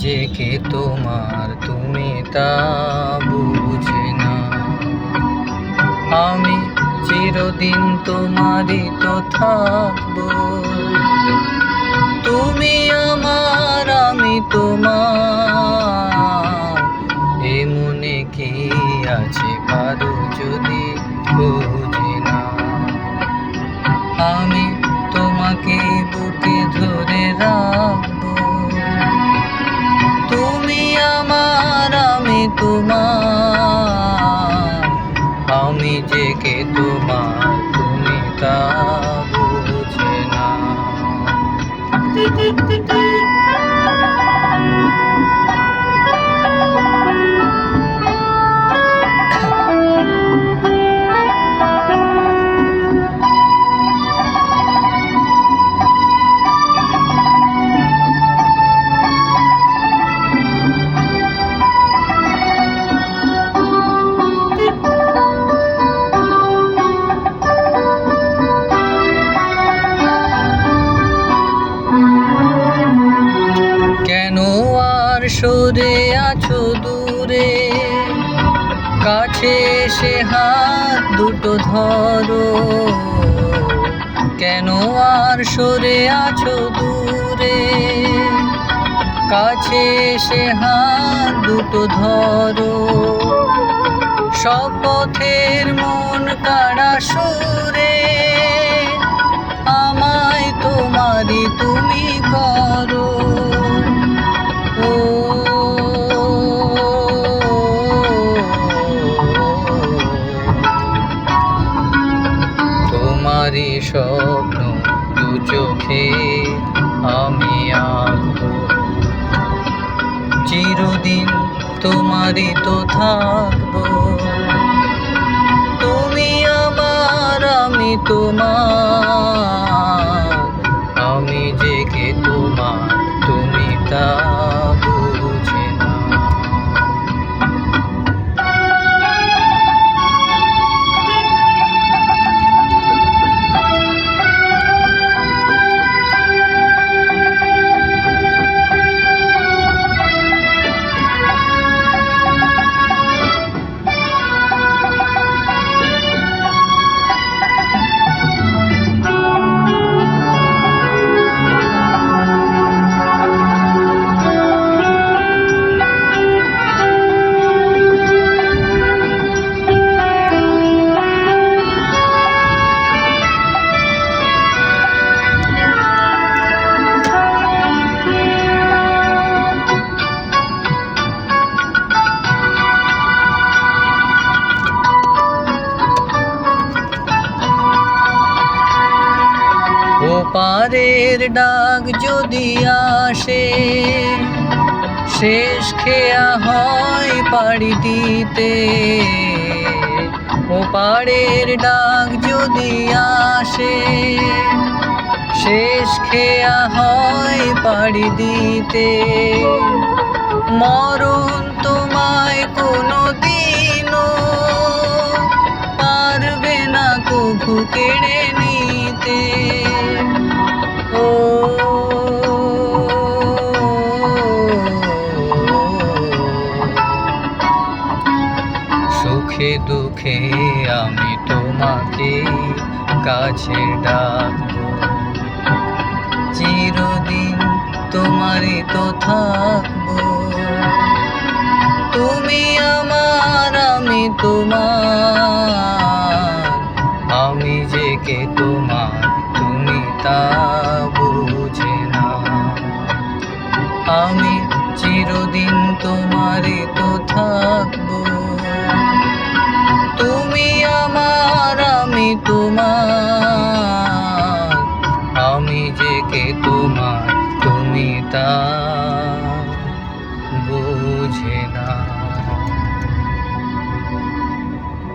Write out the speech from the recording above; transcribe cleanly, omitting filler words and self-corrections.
যে কে তোমার তুমি তা বুঝে না। আমি চিরদিন তোমারই তো থাকবো, তুমি আমার আমি তোমার। এ মনে কি আছে পারো যদি বুঝে না। আমি তোমাকে বুকে ধরে রাখবো, তুমি আমার আমি তোমার। আমি যে কে তোমার তুমি তা বুঝে না। কেন আর সরে আছো দূরে, কাছে এসে হাত দুটো ধরো। কেন আর সরে আছো দূরে, কাছে এসে হাত দুটো ধরো। শপথের মন কাড়া সুরে আমায় তোমারই তুমি করো। ও তোমারই স্বপ্ন দু চোখে আমি আঁকবো, চিরদিন তোমারই তো থাকবো। তুমি আমার আমি তোমার, আমি যে কে তোমার তুমি তা বুঝে না। ওপারের ডাক যদি আসে, শেষ খেয়া হয় পাড়ি দিতে। ওপারের ডাক যদি আসে, শেষ খেয়া হয় পাড়ি দিতে। মরণ তোমায় কোনো দিনও পারবে না কভু কেড়ে নিতে। ও সুখে দুঃখে আমি তোমাকে কাছে ডাকবো, চিরদিন তোমারই তো থাকবো। তুমি আমার আমি তোমার, আমি যে কে তোমার তুমি তা বুঝে না। আমি চিরদিন তোমারই তো থাকবো, তুমি আমার আমি তোমার।